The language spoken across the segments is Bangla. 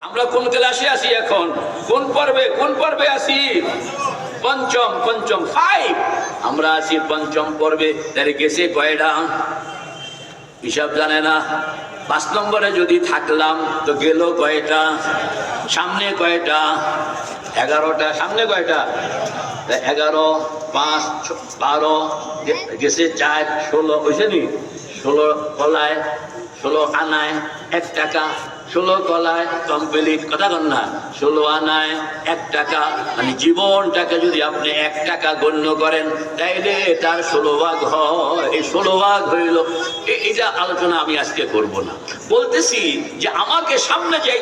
আমরা কোন ক্লাসে আছি এখন? কোন পর্বে আছি? পঞ্চম 5 আমরা আছি পঞ্চম পর্বে। তার গেছে কয়টা হিসাব জানে না। 5 নম্বরে যদি থাকলাম তো গেল কয়টা? সামনে কয়টা? 11টা। সামনে কয়টা? 11, 5, 12 গেছে 4, 16 হয়েছে নি? 16 কলায় 16 আনায় 1 টাকা, 16 কলায় কমপ্লিট। কথা কন না? 16 আনায় 1 টাকা, মানে জীবনটাকে যদি আপনি 1 টাকা গণ্য করেন তাইলে তার 16 ভাগ হয়। এই 16 ভাগ হইল। এটা আলোচনা আমি আজকে করব না। বলতেছি যে আমাকে সামনে যে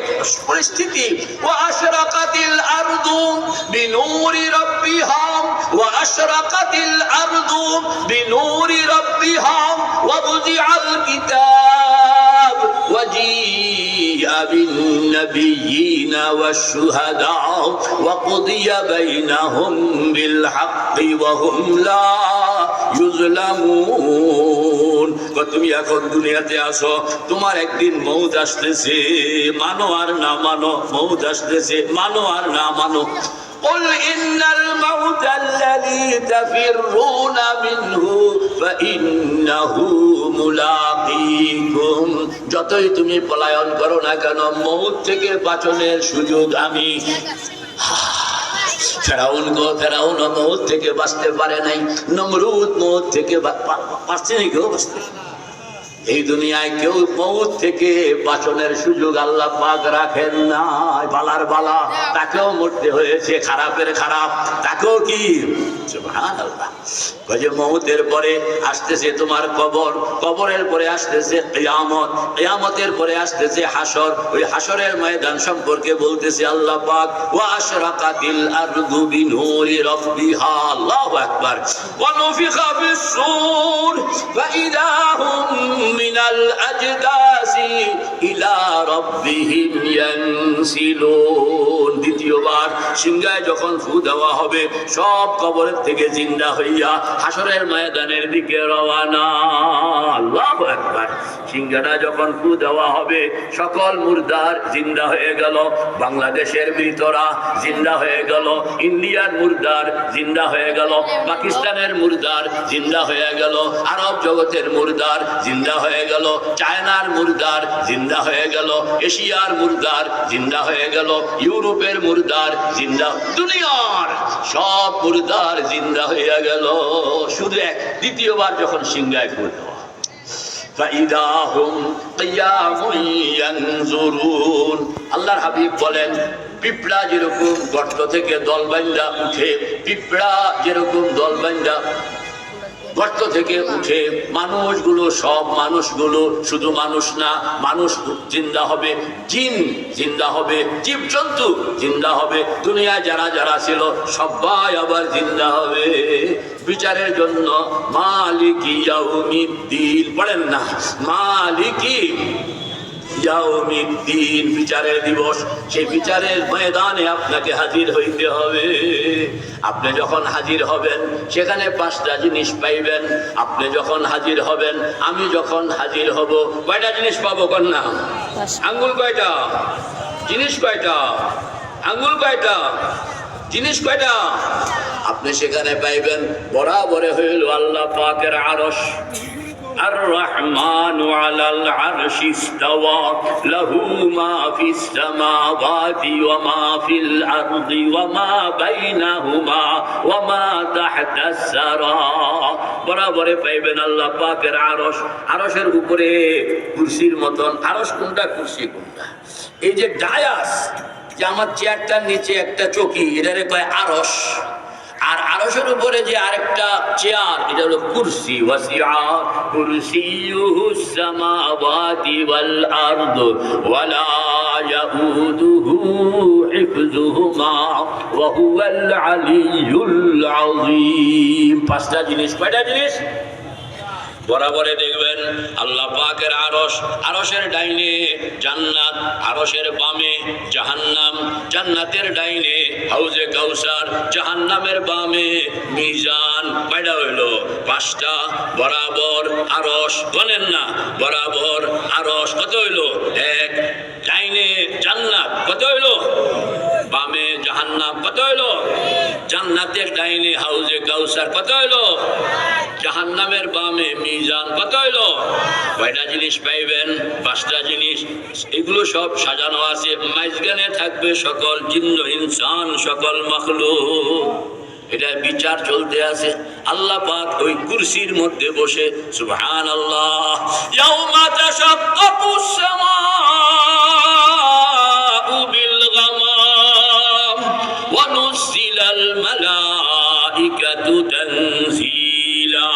পরিস্থিতি, ওয়া আশরাকাতিল আরদু বিনূরি রাব্বিহা ওয়া আশরাকাতিল আরদু বিনূরি রাব্বিহা ওয়া বুদিআল কিতাব ওয়া জিআ বিন-নাবিয়্যিন ওয়াশ-শুহাদাء ওয়া কুদিয়া বাইনাহুম বিল হাক্কি ওয়া হুম লা ইউযলামুন। তুমি এখন দুনিয়াতে আসো, তোমার একদিন মউত আসতেছে, মানো আর না মানো। মউত আসতেছে, মানো আর না মানো। قل إن الموت الذي تفرون منه فإنه ملاقيكم। যতই তুমি পলায়ন করো না কেন, মউত থেকে বাঁচনের সুযোগ আমি। ফেরাউন মউত থেকে বাঁচতে পারে নাই, নমরুদ মউত থেকে বাঁচতে নেই, কেউ বাঁচতে। এই দুনিয়ায় কেউ মউত থেকে বাঁচনের সুযোগ আল্লাহ পাক রাখেন না। বালার বালা, তাকেও মরতে হয়েছে। খারাপের খারাপ, তাকেও কি সুবহানাল্লাহ। যে মউতের পরে আসতেছে তোমার কবর, কবরের পরে আসতেছে কিয়ামত, কিয়ামতের পরে আসতেছে হাসর। ওই হাসরের ময়দান সম্পর্কে বলতেছে আল্লাহ পাক, ওয়া আশরাকাতিল আরদু বিনূরি রাব্বিহা। আল্লাহু আকবার। ওয়া নুফিখা ফিস-সূর ফাইদা হুম মিনাল আজদাসি ইলা রাব্বিহিম ইয়ানসিলুন। দ্বিতীয়বার সিংহায় যখন ফু দেওয়া হবে, সব কবরের থেকে জিন্দা হইয়া হাসরের ময়দানের দিকে রওয়ানা। আল্লাহু আকবার। সিংহাটা যখন ফু দেওয়া হবে, সকল মুর্দার জিন্দা হয়ে গেল। বাংলাদেশের মৃতরা জিন্দা হয়ে গেল, ইন্ডিয়ার মুর্দার জিন্দা হয়ে গেল, পাকিস্তানের মুর্দার জিন্দা হয়ে গেল, আরব জগতের মুর্দার জিন্দা হয়ে গেল, চায়নার মুর্দার জিন্দা হয়ে গেল, এশিয়ার মুর্দার জিন্দা হয়ে গেল, ইউরোপের মুর্দার জিন্দা, দুনিয়ার সব মুর্দার জিন্দা হয়ে গেল। শুধু দ্বিতীয়বার যখন সিংহায় ফু দেওয়া, فَإِذَا هُمْ قِيَامٌ يَنْظُرُونَ। আল্লাহর হাবিব বলেন, পিঁপড়া যেরকম গর্ত থেকে দল বাইন্দা উঠে, পিঁপড়া যেরকম দল বাইন্দা গর্ত থেকে উঠে, মানুষগুলো, সব মানুষগুলো, শুধু মানুষ না, মানুষ জিন্দা হবে, জিন জিন্দা হবে, জীবজন্তু জিন্দা হবে, দুনিয়ায় যারা যারা ছিল সবাই আবার জিন্দা হবে বিচারের জন্য। মালিকি ইয়াউমিদ্দিন পড়েন না? মালিকি ইয়াউমিদ্দিন, বিচারের দিবস। সেই বিচারের ময়দানে আপনাকে হাজির হইতে হবে। আপনি যখন হাজির হবেন, সেখানে 5টা জিনিস পাইবেন। আপনি যখন হাজির হবেন, আমি যখন হাজির হব, কয়টা জিনিস পাবো? কন্যা আঙ্গুল কয়টা? জিনিস কয়টা? আঙ্গুল কয়টা? জিনিস কয়টা? আপনি সেখানে পাইবেন বরাবরে হইল আল্লাহ পাকের আরশ। الرحمن على العرش استوى له ما في السماوات وما في الأرض وما بينهما وما تحت الثرى। বরাবরে পাইবেন আল্লাহ পাকের আরশ। আরশের উপরে কুরসির মতন। আরশ কোনটা, কুরসি কোনটা? এই যে ডায়াস, যে আমার চেয়ারটার নিচে একটা চৌকি, এটারে কয় আরশ। আর আরশের উপরে যে আরেকটা চেয়ার, এটা হলো কুরসি। ওয়াসিআ কুরসিয়ুহুস সামাওয়াতি ওয়াল আরদ ওয়ালা ইয়াউদুহু হিফযুহুমা ওয়া হুয়াল আলিয়্যুল আযীম। 5টা জিনিস। কয়টা জিনিস? বরাবরে দেখবেন আল্লাহ পাকের আরশ, আরশের ডাইনে জান্নাত, আরশের বামে জাহান্নাম, জান্নাতের ডাইনে হাউজে কাউসার, জাহান্নামের বামে মিজান। কয়টা হইল? 5টা। বরাবর আরশ, বলেন না? বরাবর আরশ কত হইল? 1। ডাইনে জান্নাত কত জান্নাতের ডাইনে হাউজে কাউসার। কত হইলো? জাহান্নামের বামে মিজান। কত হইলো? কয়টা জিনিস পাইবেন? 5টা জিনিস। এগুলো সব সাজানো আছে। মাঝখানে থাকবে সকল জিন্ন ইনসান, সকল মাখলুক। এটা বিচার চলতে আছে। আল্লাহ পাক ওই কুরসির মধ্যে বসে সুবহানাল্লাহ, ইয়াউমা তাশাক্কাকুস সামাউ বিল গামাম ওয়া নুজিলাল মালাইকাতু তানজিলা।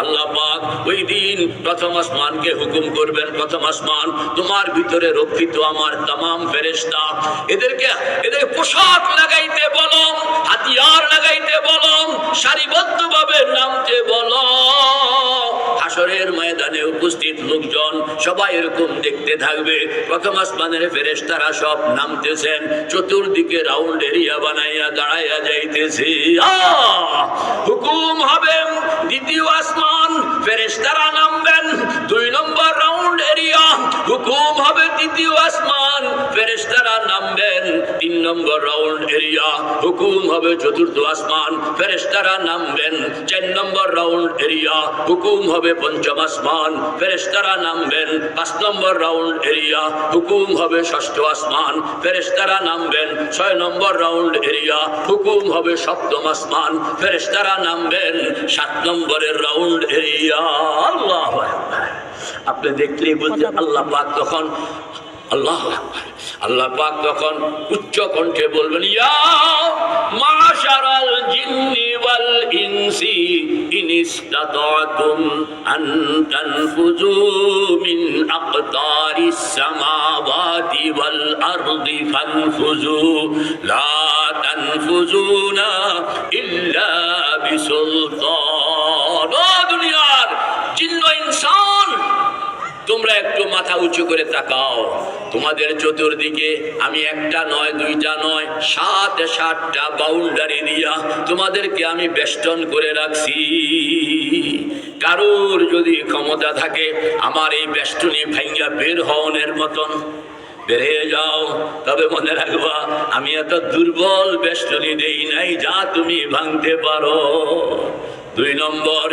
আল্লাহ পাক ওই দিন প্রথম আসমানকে হুকুম করবেন, প্রথম আসমান তোমার ভিতরে রক্ষিত আমার तमाम ফেরেশতা, এদেরকে পোশাক লাগাইতে বলো, হাতিয়ার লাগাইতে বলো, সারিবদ্ধভাবে নামতে বলো। হাসরের ময়দানে উপস্থিত লোকজন সবাই এরকম দেখতে থাকবে। প্রথম আসমানের ফেরেশতারা সব নামতেছেন, চতুর্দিকে রাউন্ড এরিয়া বানাইয়া দাঁড়াইয়া যাইতেছে। হুকুম হবে দ্বিতীয় আসমান, ফেরেশতারা নামবেন 2 নম্বর রাউন্ড এরিয়া। হুকুম হবে তৃতীয় আসমান, ফেরেশতারা নামবেন 3 নম্বর রাউন্ড এরিয়া। হুকুম হবে চতুর্থ আসমান, ফেরেশতারা নামবেন 4 নম্বর রাউন্ড এরিয়া। হুকুম হবে পঞ্চম আসমান, ফেরেশতারা নামবেন 5 নম্বর রাউন্ড এরিয়া। হুকুম হবে ষষ্ঠ আসমান, ফেরেশতারা নামবেন 6 নম্বর রাউন্ড এরিয়া। হুকুম হবে সপ্তম আসমান, ফেরেশতারা নামবেন 7 নম্বরের রাউন্ড এরিয়া। আল্লাহু আকবার। আপনি দেখলেই বলতে আল্লাহ পাক তখন, আল্লাহু আকবার, আল্লাহ পাক তখন উচ্চ কণ্ঠে বলবেন, ইয়া মাশারাল জিন্নি ওয়াল ইনসি ইন ইসতাতাতুম আন তানফুযু মিন আকতারিস সামাওয়াতি ওয়াল আরদি ফানফুযু লা তানফুযুনা ইল্লা বিসুলতান। ও দুনিয়ার জিন্ন ইনসান, তোমরা একটু মাথা উঁচু করে তাকাও। তোমাদের চতুর্দিকে আমি 1টা নয় 2টা নয় 7টা বাউন্ডারি দিয়া তোমাদেরকে আমি বেষ্টন করে রাখছি। কারোর যদি ক্ষমতা থাকে আমার এই বেষ্টনী ভাঙ্গা বের হওয়ার মতন, বেরিয়ে যাও। তবে মনে রাখবা আমি এত দুর্বল বেষ্টনী দেই নাই যা তুমি ভাঙতে পারো। 2 নম্বর